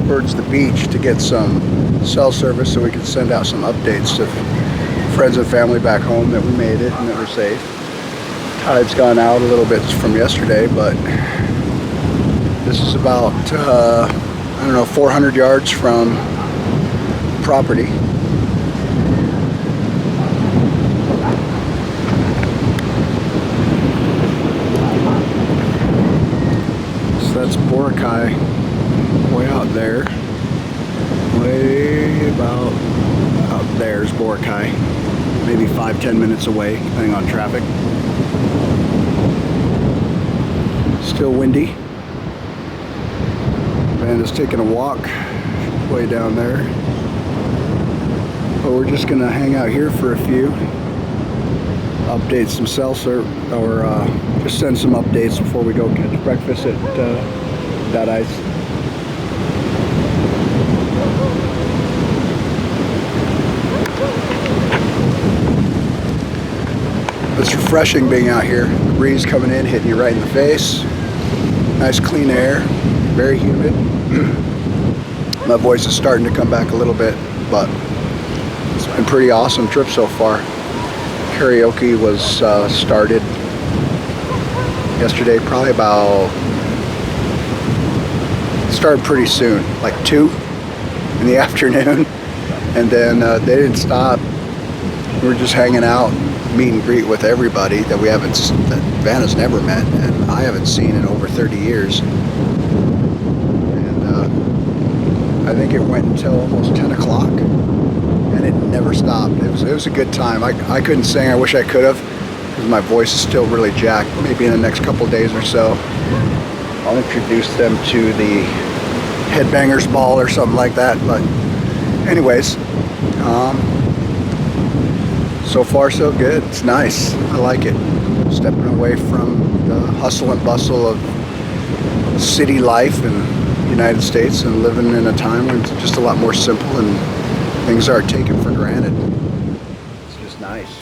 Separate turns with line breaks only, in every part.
towards the beach to get some cell service so we can send out some updates to friends and family back home that we made it and that we're safe. Tide's gone out a little bit from yesterday, but this is about, I don't know, 400 yards from property. That's Boracay, way out there. Way about out there's Boracay. Maybe 5-10 minutes away, depending on traffic. Still windy. Amanda's taking a walk way down there. But we're just gonna hang out here for a few. Update some cell service, or just send some updates before we go catch breakfast at That Ice. It's refreshing being out here. The breeze coming in, hitting you right in the face. Nice clean air, very humid. My voice is starting to come back a little bit, but it's been a pretty awesome trip so far. Karaoke was started yesterday, probably about, started pretty soon, like 2 in the afternoon, and then they didn't stop. We were just hanging out, meet and greet with everybody that that Vanna's never met and I haven't seen in over 30 years. And I think it went until almost 10 o'clock. And it never stopped. It was a good time. I couldn't sing. I wish I could have, because my voice is still really jacked. Maybe in the next couple days or so, I'll introduce them to the Headbangers Ball or something like that. But anyways, so far so good. It's nice. I like it. Stepping away from the hustle and bustle of city life in the United States and living in a time when it's just a lot more simple and things aren't taken for granted. It's just nice.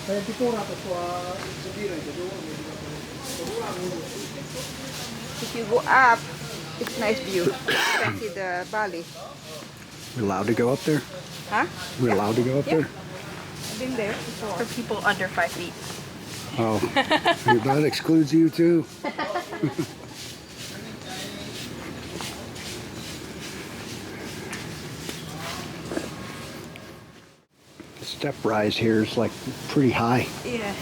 If you go up, it's nice view. You can see the valley.
We're allowed to go up there?
Huh?
We're allowed to go up there?
I've been there before.
For people under 5 feet.
Oh, that excludes you too. The step rise here is like pretty high.
Yeah.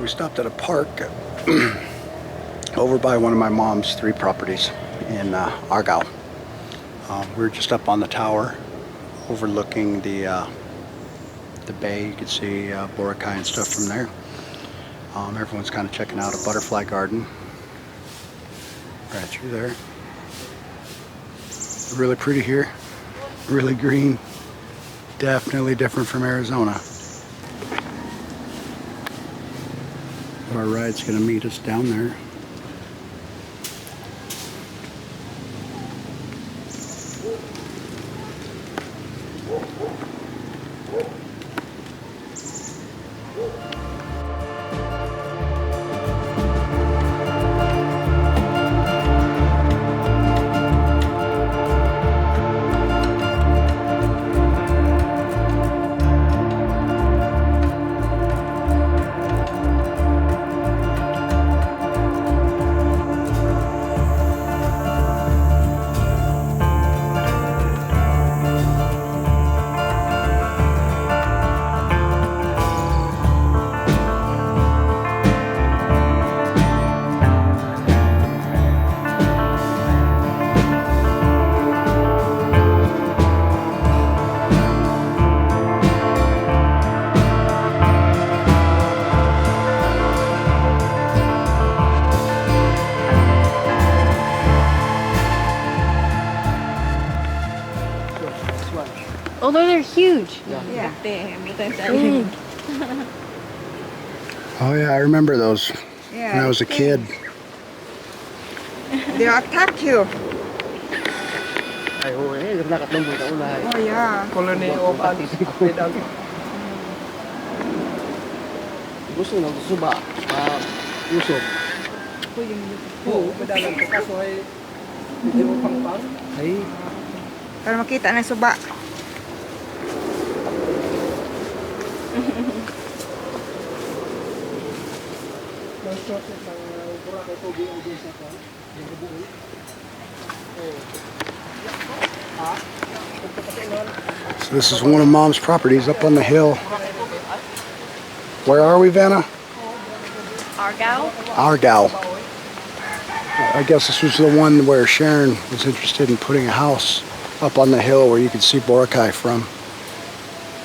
stopped at a park over by one of my mom's 3 properties in Argao. We were just up on the tower overlooking the bay. You can see Boracay and stuff from there. Everyone's kind of checking out a butterfly garden right through there. Really pretty here, really green, definitely different from Arizona. Our ride's gonna meet us down there.
Although they're huge.
Yeah.
Oh yeah, I remember those
Yeah.
when I was a kid.
They'll attack you.
Ay, oo eh, nakatlong mo na una.
Oh yeah.
Colony of Antisidang. Gusto nang suba, usok. Oo, madalang ko kaso ay hindi mo pangpang. Ay,
Para makita na yung suba.
So this is one of Mom's properties up on the hill. Where are we, Vanna?
Argao?
Argao. I guess this was the one where Sharon was interested in putting a house up on the hill where you could see Boracay from.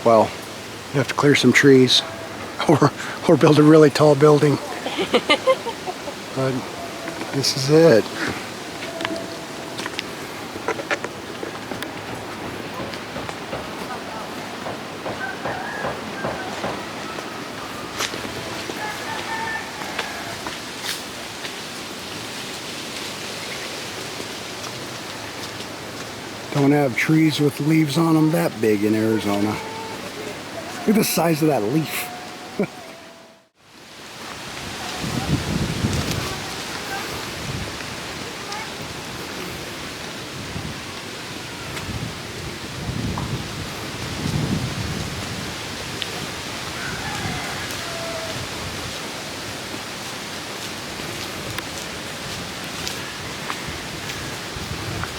Well, you have to clear some trees or build a really tall building. But this is it. Don't have trees with leaves on them that big in Arizona. Look at the size of that leaf.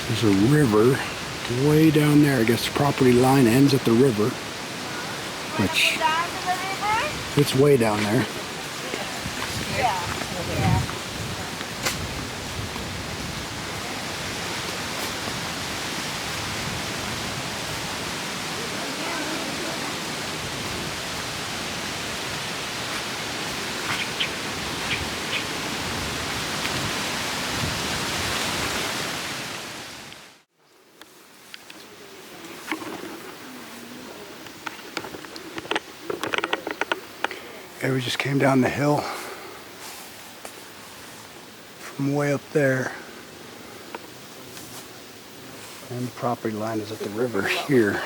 There's a river way down there. I guess the property line ends at the river, which it's way down there. Okay, we just came down the hill from way up there. And the property line is at the river here.